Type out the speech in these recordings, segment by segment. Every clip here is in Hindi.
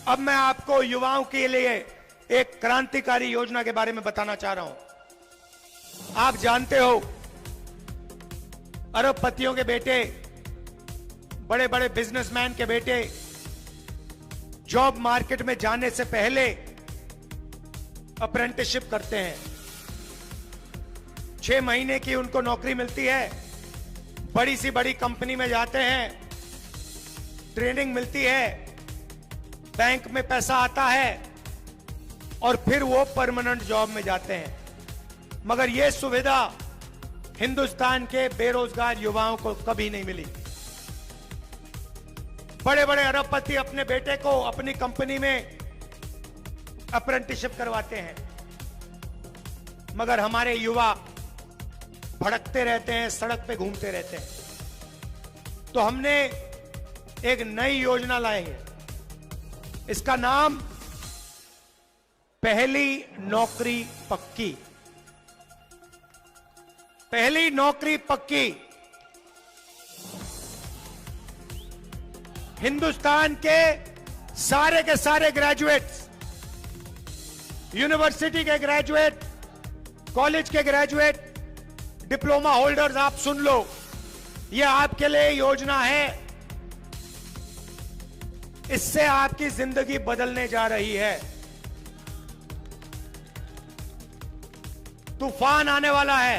अब मैं आपको युवाओं के लिए एक क्रांतिकारी योजना के बारे में बताना चाह रहा हूं। आप जानते हो, अरबपतियों के बेटे, बड़े बड़े बिजनेसमैन के बेटे जॉब मार्केट में जाने से पहले अप्रेंटिसशिप करते हैं। 6 महीने की उनको नौकरी मिलती है, बड़ी सी बड़ी कंपनी में जाते हैं, ट्रेनिंग मिलती है, बैंक में पैसा आता है और फिर वो परमानेंट जॉब में जाते हैं। मगर ये सुविधा हिंदुस्तान के बेरोजगार युवाओं को कभी नहीं मिली। बड़े बड़े अरबपति अपने बेटे को अपनी कंपनी में अप्रेंटिसशिप करवाते हैं, मगर हमारे युवा भड़कते रहते हैं, सड़क पे घूमते रहते हैं। तो हमने एक नई योजना लाई है। इसका नाम पहली नौकरी पक्की। पहली नौकरी पक्की। हिंदुस्तान के सारे ग्रेजुएट्स, यूनिवर्सिटी के ग्रेजुएट, कॉलेज के ग्रेजुएट, डिप्लोमा होल्डर्स, आप सुन लो, यह आपके लिए योजना है। इससे आपकी जिंदगी बदलने जा रही है। तूफान आने वाला है।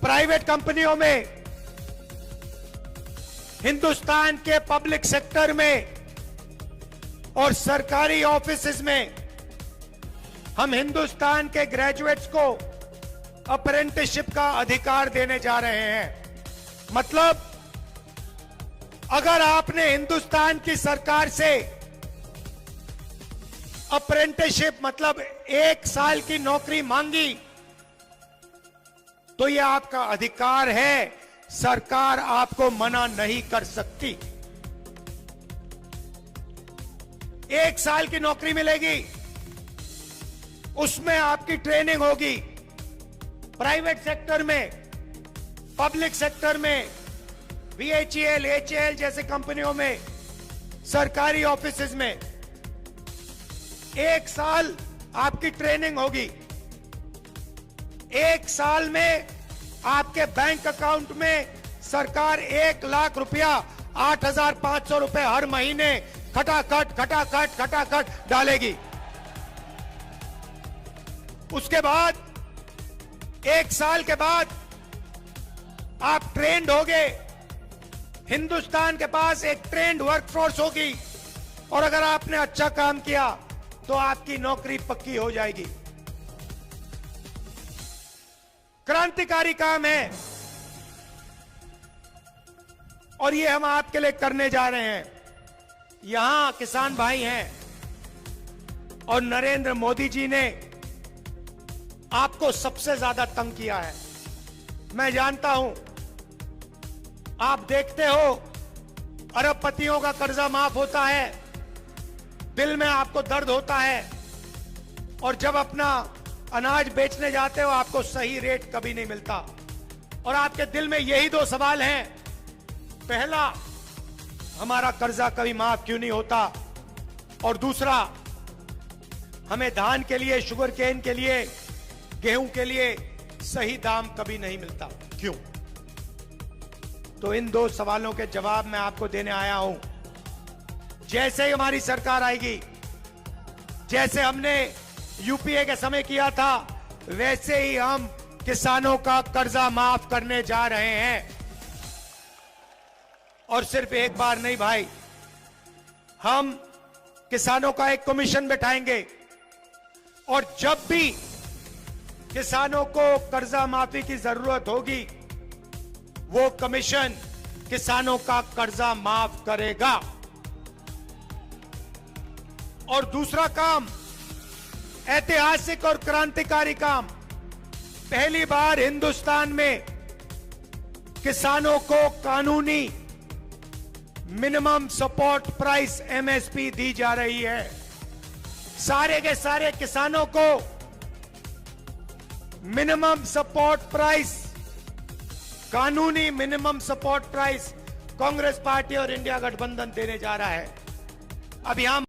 प्राइवेट कंपनियों में, हिंदुस्तान के पब्लिक सेक्टर में और सरकारी ऑफिसेज में हम हिंदुस्तान के ग्रेजुएट्स को अप्रेंटिसशिप का अधिकार देने जा रहे हैं। मतलब अगर आपने हिंदुस्तान की सरकार से अप्रेंटिसशिप मतलब 1 साल की नौकरी मांगी तो यह आपका अधिकार है, सरकार आपको मना नहीं कर सकती। 1 साल की नौकरी मिलेगी, उसमें आपकी ट्रेनिंग होगी। प्राइवेट सेक्टर में, पब्लिक सेक्टर में, बीएचईएल, एचईएल जैसे कंपनियों में, सरकारी ऑफिसेज में 1 साल आपकी ट्रेनिंग होगी। 1 साल में आपके बैंक अकाउंट में सरकार 1 लाख रुपया, 8,500 रुपए हर महीने खटाखट डालेगी। उसके बाद 1 साल के बाद आप ट्रेंड होगे। हिंदुस्तान के पास एक ट्रेंड वर्कफोर्स होगी और अगर आपने अच्छा काम किया तो आपकी नौकरी पक्की हो जाएगी। क्रांतिकारी काम है और ये हम आपके लिए करने जा रहे हैं। यहां किसान भाई हैं और नरेंद्र मोदी जी ने आपको सबसे ज्यादा तंग किया है। मैं जानता हूं, आप देखते हो अरबपतियों का कर्जा माफ होता है, दिल में आपको दर्द होता है, और जब अपना अनाज बेचने जाते हो आपको सही रेट कभी नहीं मिलता। और आपके दिल में यही 2 सवाल हैं। पहला, हमारा कर्जा कभी माफ क्यों नहीं होता, और दूसरा, हमें धान के लिए, शुगर केन के लिए, गेहूं के लिए सही दाम कभी नहीं मिलता, क्यों? तो इन 2 सवालों के जवाब मैं आपको देने आया हूं। जैसे ही हमारी सरकार आएगी, जैसे हमने यूपीए के समय किया था, वैसे ही हम किसानों का कर्जा माफ करने जा रहे हैं। और सिर्फ एक बार नहीं भाई, हम किसानों का एक कमीशन बैठाएंगे और जब भी किसानों को कर्जा माफी की जरूरत होगी, वो कमीशन किसानों का कर्जा माफ करेगा। और दूसरा काम, ऐतिहासिक और क्रांतिकारी काम, पहली बार हिंदुस्तान में किसानों को कानूनी मिनिमम सपोर्ट प्राइस एमएसपी दी जा रही है। सारे के सारे किसानों को मिनिमम सपोर्ट प्राइस, कानूनी minimum support price Congress party और इंडिया गठबंधन देने जा रहा है। अब यहां